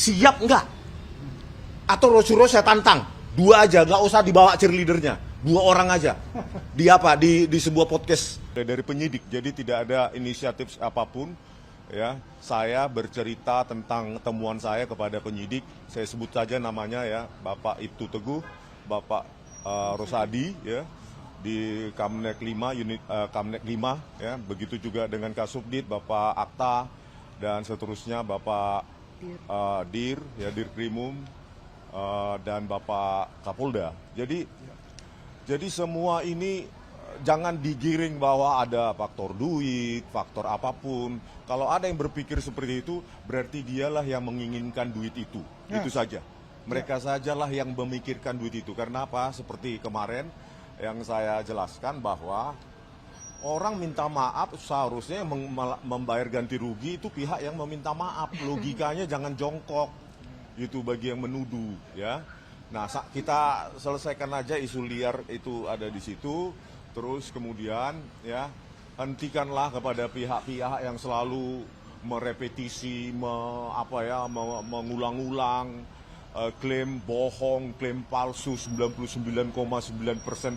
Siap nggak? Atau Rosyuro saya tantang, 2 aja, nggak usah dibawa cheerleadernya, 2 orang aja. Di apa? Di sebuah podcast dari penyidik. Jadi tidak ada inisiatif apapun. Ya, saya bercerita tentang temuan saya kepada penyidik. Saya sebut saja namanya ya, Bapak Ibtu Teguh, Bapak Rosadi ya, di Kamnek 5 unit Kamnek 5 ya. Begitu juga dengan Kasubdit, Bapak Akta dan seterusnya, Bapak Dir ya, Dirkrimum dan Bapak Kapolda. Jadi semua ini jangan digiring bahwa ada faktor duit, faktor apapun. Kalau ada yang berpikir seperti itu, berarti dialah yang menginginkan duit itu. Ya. Itu saja. Mereka sajalah yang memikirkan duit itu. Karena apa? Seperti kemarin yang saya jelaskan bahwa orang minta maaf seharusnya membayar ganti rugi itu pihak yang meminta maaf. Logikanya jangan jongkok. Itu bagi yang menuduh, ya. Nah, kita selesaikan aja isu liar itu ada di situ. Terus kemudian ya, hentikanlah kepada pihak-pihak yang selalu merepetisi, mengulang-ulang klaim bohong, klaim palsu, 99,9%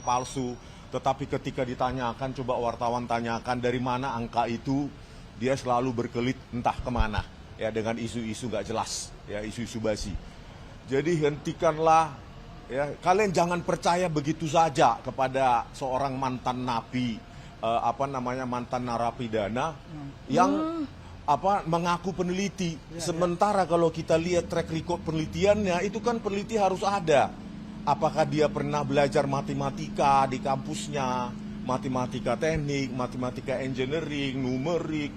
palsu. Tetapi ketika ditanyakan, coba wartawan tanyakan dari mana angka itu, dia selalu berkelit entah kemana ya, dengan isu-isu nggak jelas ya, isu-isu basi. Jadi hentikanlah. Ya, kalian jangan percaya begitu saja kepada seorang mantan napi, mantan narapidana yang mengaku peneliti. Sementara kalau kita lihat track record penelitiannya, itu kan peneliti harus ada. Apakah dia pernah belajar matematika di kampusnya, matematika teknik, matematika engineering, numerik,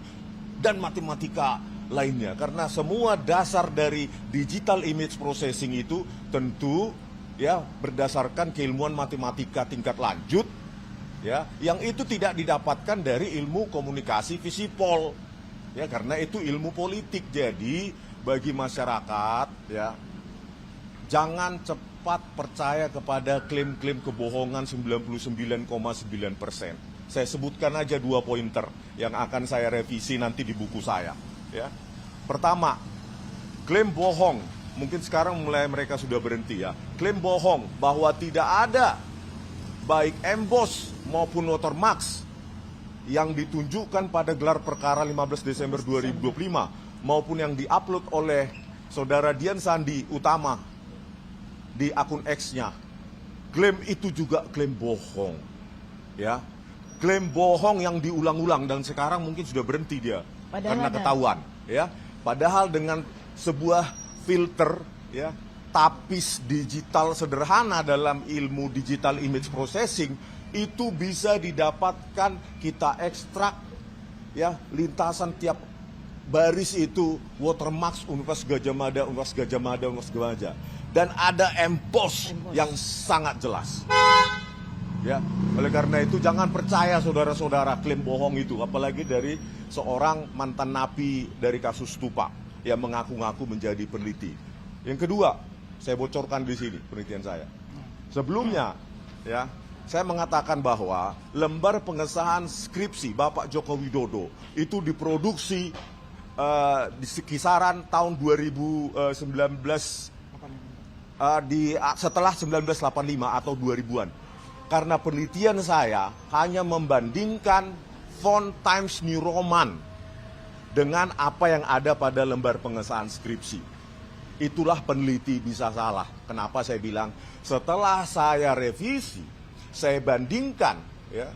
dan matematika lainnya. Karena semua dasar dari digital image processing itu tentu ya berdasarkan keilmuan matematika tingkat lanjut ya, yang itu tidak didapatkan dari ilmu komunikasi visipol ya, karena itu ilmu politik. Jadi bagi masyarakat ya, jangan cepat percaya kepada klaim-klaim kebohongan 99,9%. Saya sebutkan aja 2 pointer yang akan saya revisi nanti di buku saya ya. Pertama, klaim bohong. Mungkin sekarang mulai mereka sudah berhenti ya. Klaim bohong bahwa tidak ada baik embos maupun watermarks yang ditunjukkan pada gelar perkara 15 Desember 2025 maupun yang diupload oleh saudara Dian Sandi Utama di akun X-nya. Klaim itu juga klaim bohong. Ya. Klaim bohong yang diulang-ulang dan sekarang mungkin sudah berhenti dia karena ketahuan ya. Padahal dengan sebuah filter ya, tapis digital sederhana dalam ilmu digital image processing itu bisa didapatkan, kita ekstrak ya, lintasan tiap baris itu watermarks Universitas Gadjah Mada, Universitas Gadjah Mada, Universitas Gadjah Mada, dan ada emboss yang sangat jelas ya. Oleh karena itu jangan percaya saudara-saudara klaim bohong itu, apalagi dari seorang mantan napi dari kasus Stupa yang mengaku-ngaku menjadi peneliti. Yang kedua, saya bocorkan di sini penelitian saya. Sebelumnya, ya, saya mengatakan bahwa lembar pengesahan skripsi Bapak Joko Widodo itu diproduksi di kisaran tahun 2019, setelah 1985 atau 2000-an. Karena penelitian saya hanya membandingkan font Times New Roman dengan apa yang ada pada lembar pengesahan skripsi. Itulah peneliti bisa salah. Kenapa saya bilang setelah saya revisi, saya bandingkan ya.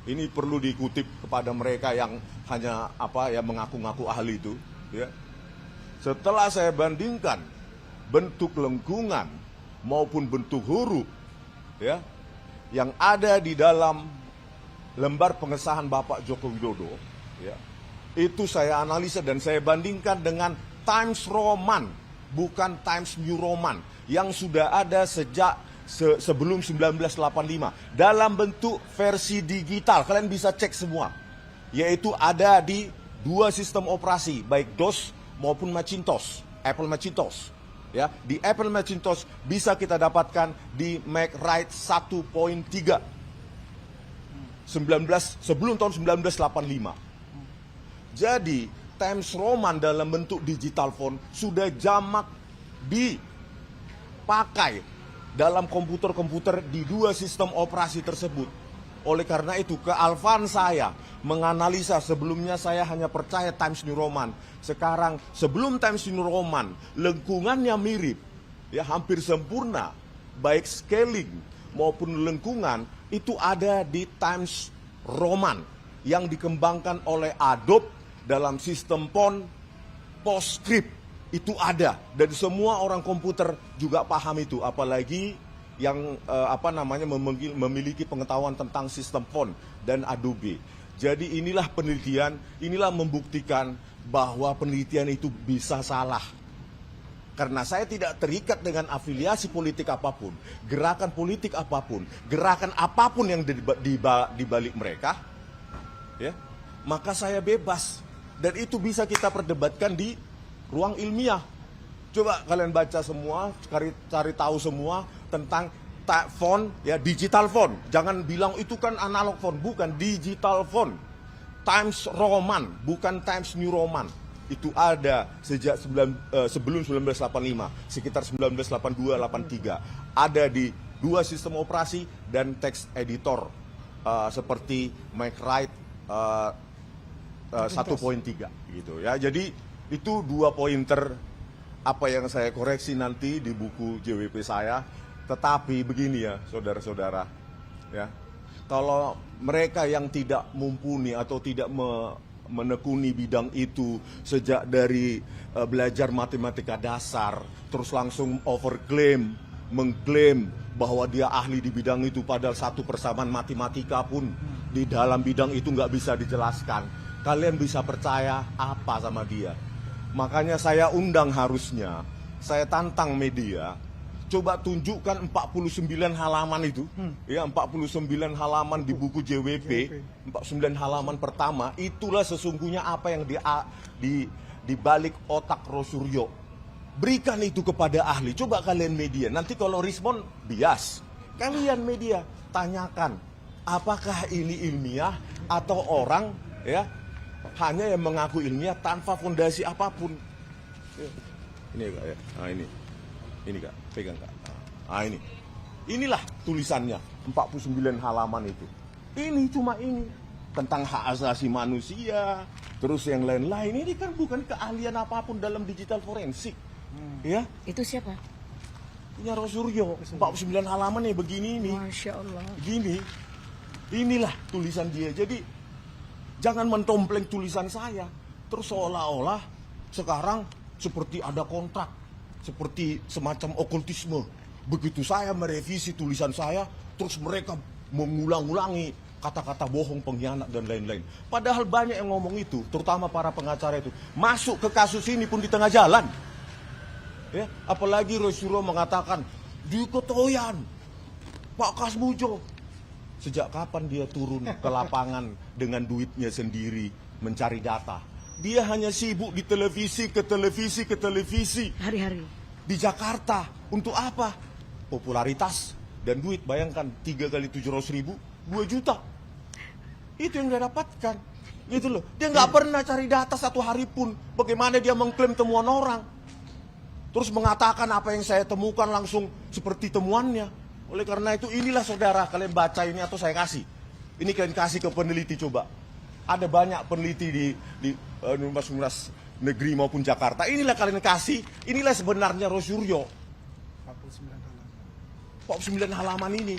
Ini perlu dikutip kepada mereka yang hanya mengaku-ngaku ahli itu ya. Setelah saya bandingkan bentuk lengkungan maupun bentuk huruf ya yang ada di dalam lembar pengesahan Bapak Joko Widodo ya, itu saya analisa dan saya bandingkan dengan Times Roman, bukan Times New Roman, yang sudah ada sejak sebelum 1985 dalam bentuk versi digital. Kalian bisa cek semua, yaitu ada di 2 sistem operasi, baik DOS maupun Macintosh, Apple Macintosh. Ya, di Apple Macintosh bisa kita dapatkan di Mac Write 1.3 sebelum tahun 1985. Jadi Times Roman dalam bentuk digital font sudah jamak dipakai dalam komputer-komputer di dua sistem operasi tersebut. Oleh karena itu, kealfaan saya menganalisa, sebelumnya saya hanya percaya Times New Roman. Sekarang sebelum Times New Roman, lengkungannya mirip, ya hampir sempurna, baik scaling maupun lengkungan itu ada di Times Roman yang dikembangkan oleh Adobe dalam sistem font PostScript. Itu ada dan semua orang komputer juga paham itu, apalagi yang memiliki pengetahuan tentang sistem font dan Adobe. Jadi inilah penelitian, inilah membuktikan bahwa penelitian itu bisa salah. Karena saya tidak terikat dengan afiliasi politik apapun, gerakan politik apapun, gerakan apapun yang di balik mereka, ya, maka saya bebas. Dan itu bisa kita perdebatkan di ruang ilmiah. Coba kalian baca semua, cari tahu semua tentang font, ya, digital font. Jangan bilang itu kan analog font, bukan, digital font. Times Roman, bukan Times New Roman. Itu ada sejak sebelum 1985, sekitar 1982-83. Ada di dua sistem operasi dan teks editor seperti MacWrite 1.3 gitu ya. Jadi itu 2 pointer apa yang saya koreksi nanti di buku JWP saya. Tetapi begini ya, saudara-saudara, ya. Kalau mereka yang tidak mumpuni atau tidak menekuni bidang itu sejak dari belajar matematika dasar, terus langsung mengklaim bahwa dia ahli di bidang itu, padahal satu persamaan matematika pun di dalam bidang itu nggak bisa dijelaskan. Kalian bisa percaya apa sama dia? Makanya saya undang, harusnya saya tantang media, coba tunjukkan 49 halaman itu, ya 49 halaman di buku JWP, 49 halaman pertama, itulah sesungguhnya apa yang di balik otak Rosuryo. Berikan itu kepada ahli, coba kalian media, nanti kalau respon bias, kalian media tanyakan, apakah ini ilmiah atau orang, ya, hanya yang mengaku ilmiah tanpa fondasi apapun. Ini Kak, ya. Nah ini Kak, pegang Kak. Nah ini, inilah tulisannya 49 halaman itu. Ini cuma ini tentang hak asasi manusia, terus yang lain-lain. Ini kan bukan keahlian apapun dalam digital forensik. Ya? Itu siapa? Punya Rosuryo. 49 halaman nih begini ini. Masya Allah. Begini. Inilah tulisan dia. Jadi jangan mentompleng tulisan saya. Terus seolah-olah sekarang seperti ada kontrak, seperti semacam okultisme. Begitu saya merevisi tulisan saya, terus mereka mengulang-ulangi kata-kata bohong, pengkhianat, dan lain-lain. Padahal banyak yang ngomong itu, terutama para pengacara itu. Masuk ke kasus ini pun di tengah jalan. Ya, apalagi Rosuryo mengatakan, di Ketoyan, Pak Kasmujo. Sejak kapan dia turun ke lapangan dengan duitnya sendiri mencari data? Dia hanya sibuk di televisi, ke televisi, ke televisi. Hari-hari. Di Jakarta. Untuk apa? Popularitas dan duit. Bayangkan, 3 kali 700.000, 2 juta. Itu yang dia dapatkan. Gitu loh. Dia nggak pernah cari data satu hari pun. Bagaimana dia mengklaim temuan orang. Terus mengatakan apa yang saya temukan langsung seperti temuannya. Oleh karena itu, inilah saudara, kalian baca ini atau saya kasih. Ini kalian kasih ke peneliti coba. Ada banyak peneliti di universitas negeri maupun Jakarta. Inilah kalian kasih, inilah sebenarnya Rosuryo. 49 halaman ini.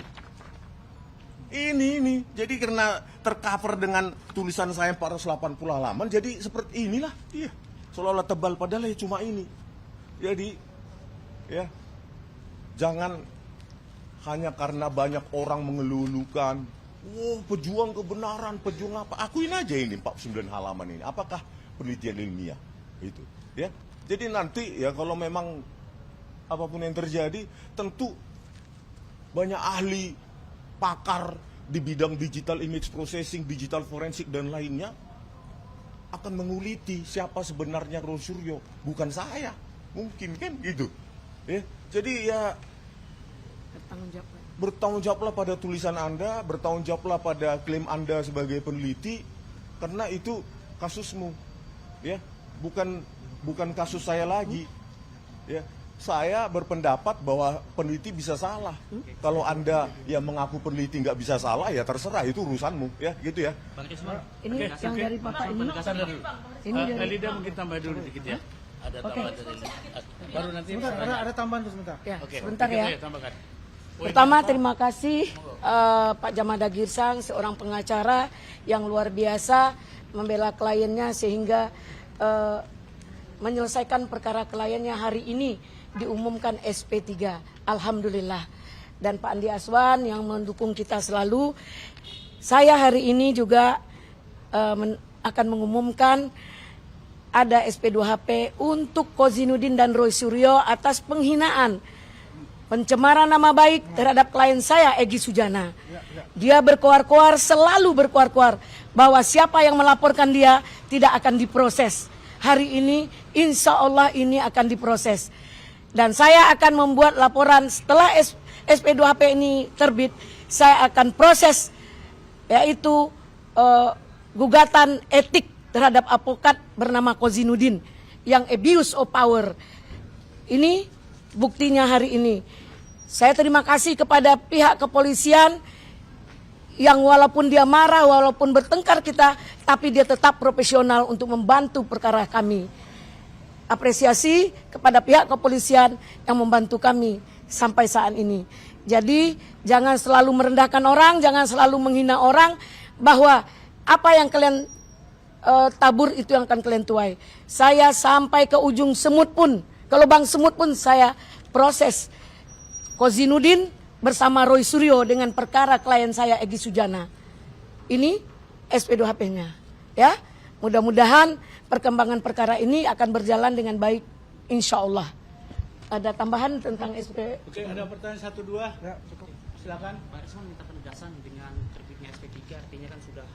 Ini. Jadi karena tercover dengan tulisan saya 480 halaman, jadi seperti inilah. Iya. Seolah-olah tebal, padahal ya cuma ini. Jadi, ya, jangan hanya karena banyak orang mengelulukan, pejuang kebenaran, pejuang apa. Akuin aja ini 49 halaman ini. Apakah penelitian ilmiah? Itu, ya. Jadi nanti ya kalau memang apapun yang terjadi, tentu banyak ahli, pakar di bidang digital image processing, digital forensik dan lainnya akan menguliti siapa sebenarnya Rosuryo, bukan saya. Mungkin kan gitu. Ya. Jadi ya bertanggung jawablah pada tulisan Anda, bertanggung jawablah pada klaim Anda sebagai peneliti, karena itu kasusmu. ya, bukan kasus saya lagi, ya. Saya berpendapat bahwa peneliti bisa salah. Kalau Anda yang mengaku peneliti nggak bisa salah, ya terserah, itu urusanmu, ya, gitu ya. Ini yang dari Bapak ini. Ini dari Elida mungkin tambah dulu dikit ya. Ada tambahan dari baru nanti. Sebentar, ada tambahan tuh sebentar. Ya, Oke, sebentar ya. tambahkan. Pertama, terima kasih Pak Jamada Girsang, seorang pengacara yang luar biasa membela kliennya sehingga menyelesaikan perkara kliennya hari ini diumumkan SP3. Alhamdulillah. Dan Pak Andi Aswan yang mendukung kita selalu. Saya hari ini juga akan mengumumkan ada SP2HP untuk Kozinudin dan Roy Suryo atas penghinaan, pencemaran nama baik terhadap klien saya, Egy Sujana. Dia berkoar-koar, selalu berkoar-koar bahwa siapa yang melaporkan dia tidak akan diproses. Hari ini insya Allah ini akan diproses. Dan saya akan membuat laporan setelah SP2HP ini terbit, saya akan proses yaitu gugatan etik terhadap advokat bernama Kozinudin yang abuse of power. Ini buktinya hari ini. Saya terima kasih kepada pihak kepolisian yang walaupun dia marah, walaupun bertengkar kita, tapi dia tetap profesional untuk membantu perkara kami. Apresiasi kepada pihak kepolisian yang membantu kami sampai saat ini. Jadi jangan selalu merendahkan orang, jangan selalu menghina orang, bahwa apa yang kalian tabur itu yang akan kalian tuai. Saya sampai ke ujung semut pun, ke lubang semut pun saya proses Kozinudin bersama Roy Suryo dengan perkara klien saya Egy Sujana. Ini SP2HP-nya, ya. Mudah-mudahan perkembangan perkara ini akan berjalan dengan baik, insya Allah. Ada tambahan tentang SP? Oke, ada pertanyaan 1-2? Ya, cukup. Silakan. Pak Risman minta penegasan dengan terbitnya SP3, artinya kan sudah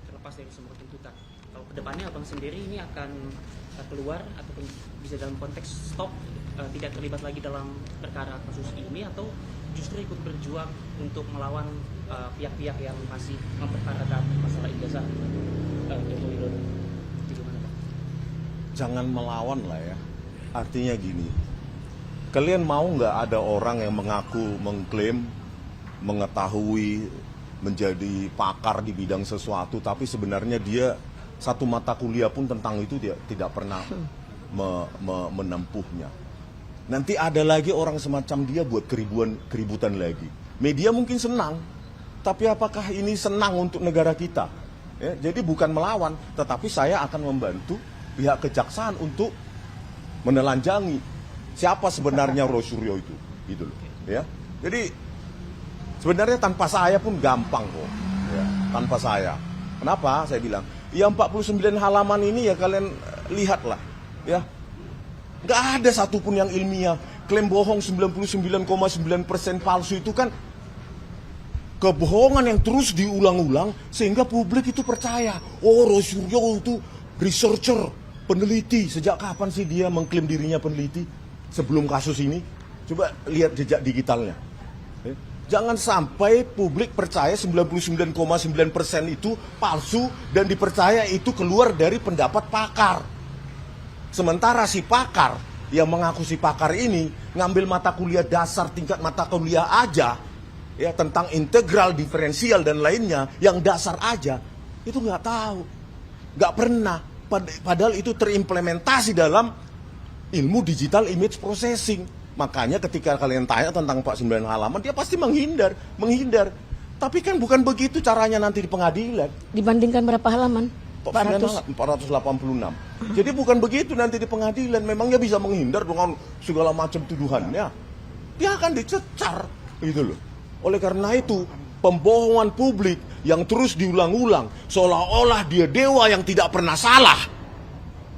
terlepas dari semua tuntutan. Kalau kedepannya abang sendiri ini akan keluar ataupun bisa dalam konteks stop, tidak terlibat lagi dalam perkara kasus ini, atau justru ikut berjuang untuk melawan pihak-pihak yang masih memperkarakan masalah ijazah Joko Widodo? Gimana, Pak? Jangan melawan lah ya. Artinya gini, kalian mau nggak ada orang yang mengaku, mengklaim, mengetahui, menjadi pakar di bidang sesuatu, tapi sebenarnya dia satu mata kuliah pun tentang itu dia tidak pernah menempuhnya. Nanti ada lagi orang semacam dia buat keributan lagi. Media mungkin senang, tapi apakah ini senang untuk negara kita? Ya, jadi bukan melawan, tetapi saya akan membantu pihak kejaksaan untuk menelanjangi siapa sebenarnya Roy Suryo itu, gitu loh. Ya, jadi sebenarnya tanpa saya pun gampang kok, ya, tanpa saya. Kenapa? Saya bilang, ya 49 halaman ini ya kalian lihatlah, ya. Nggak ada satupun yang ilmiah. Klaim bohong 99,9% palsu itu kan kebohongan yang terus diulang-ulang sehingga publik itu percaya. Oh, Roy Suryo itu researcher, peneliti. Sejak kapan sih dia mengklaim dirinya peneliti? Sebelum kasus ini? Coba lihat jejak digitalnya. Jangan sampai publik percaya 99,9% itu palsu dan dipercaya itu keluar dari pendapat pakar. Sementara si pakar yang mengaku si pakar ini ngambil mata kuliah dasar, tingkat mata kuliah aja, ya, tentang integral, diferensial dan lainnya, yang dasar aja, itu nggak tahu, nggak pernah. Padahal itu terimplementasi dalam ilmu digital image processing. Makanya ketika kalian tanya tentang 49 halaman, dia pasti menghindar. Tapi kan bukan begitu caranya nanti di pengadilan. Dibandingkan berapa halaman? 486. Jadi bukan begitu nanti di pengadilan. Memangnya bisa menghindar dengan segala macam tuduhannya. Dia akan dicecar, gitu loh. Oleh karena itu, pembohongan publik yang terus diulang-ulang seolah-olah dia dewa yang tidak pernah salah.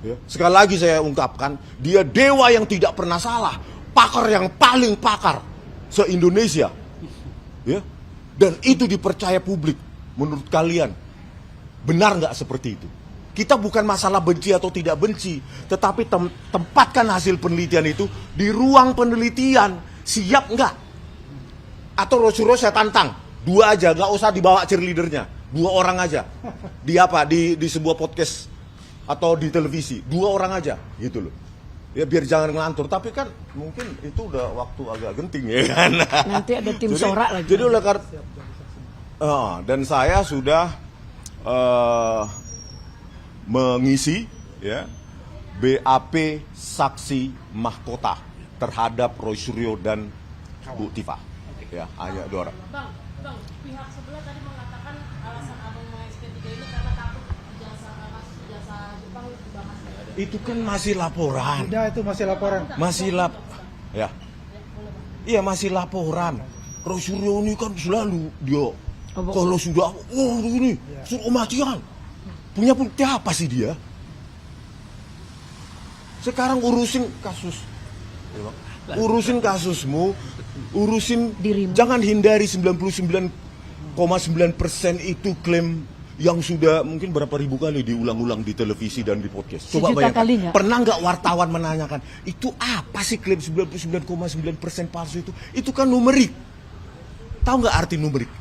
Ya. Sekali lagi saya ungkapkan, dia dewa yang tidak pernah salah, pakar yang paling pakar se-Indonesia. Ya. Dan itu dipercaya publik. Menurut kalian, benar nggak seperti itu? Kita bukan masalah benci atau tidak benci, tetapi tempatkan hasil penelitian itu di ruang penelitian. Siap nggak? Atau Roy saya tantang, 2 aja, nggak usah dibawa cheerleadernya, 2 orang aja. Di apa? Di sebuah podcast atau di televisi, 2 orang aja gitu loh. Ya biar jangan ngelantur, tapi kan mungkin itu udah waktu agak genting ya kan. Nanti ada tim sorak lagi. Jadi oleh karena dan saya sudah mengisi ya BAP saksi mahkota terhadap Roy Suryo dan Bu Tifa. Ya, hanya 2 orang. Bang, pihak sebelah tadi mengatakan alasan abang mau SP3 ini karena takut jasa Jepang dibahas. Itu kan masih laporan. Udah itu masih laporan. Ya. Iya, masih laporan. Roy Suryo ini kan selalu dia kalau sudah ini suruh matian. Punya bukti apa sih dia? Sekarang urusin kasus. Urusin kasusmu, urusin Dirimu. jangan hindari 99,9% itu klaim yang sudah mungkin berapa ribu kali diulang-ulang di televisi dan di podcast. Coba Sejuta bayangkan, kali nggak? pernah nggak wartawan menanyakan, itu apa sih klaim 99,9% palsu itu? Itu kan numerik. Tahu nggak arti numerik?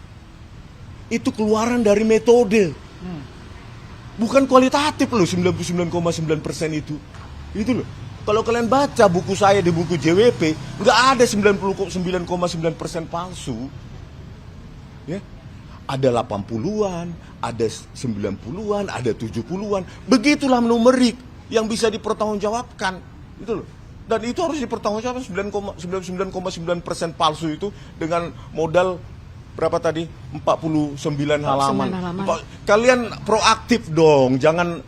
Itu keluaran dari metode. Bukan kualitatif loh 99,9% itu. Itu loh. Kalau kalian baca buku saya di buku JWP, nggak ada 99,9% palsu. Ya. Ada 80-an, ada 90-an, ada 70-an. Begitulah numerik yang bisa dipertanggungjawabkan. Itu loh. Dan itu harus dipertanggungjawabkan 99,9% palsu itu dengan modal berapa tadi? 49 halaman. Kalian proaktif dong, jangan.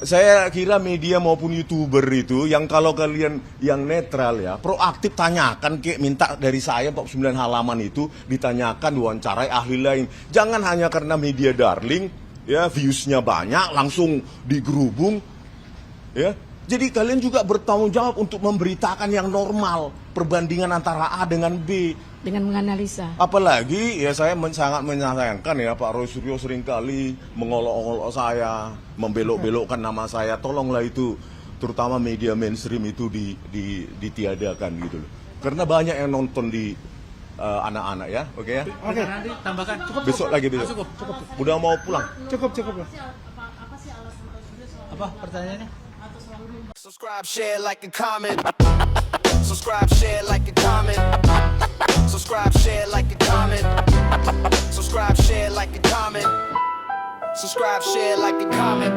Saya kira media maupun YouTuber itu yang kalau kalian yang netral ya, proaktif tanyakan, kayak minta dari saya 49 halaman itu ditanyakan, diwawancarai ahli lain. Jangan hanya karena media darling ya, views-nya banyak langsung digerubung ya. Jadi kalian juga bertanggung jawab untuk memberitakan yang normal, perbandingan antara A dengan B. Dengan menganalisa. Apalagi ya saya sangat menyayangkan ya Pak Roy Suryo seringkali mengolok-olok saya, membelok-belokkan nama saya. Tolonglah itu, terutama media mainstream itu ditiadakan gitu loh. Karena banyak yang nonton di anak-anak ya, oke ya. Oke. Nanti tambahkan. Cukup. Besok lagi besok. Cukup. Udah mau pulang. Cukup lah. Apa pertanyaannya? Subscribe, share, like, and comment. Subscribe, share, like, and comment. Subscribe, share, like, and comment. Subscribe, share, like, and comment. Subscribe, share, like, and comment.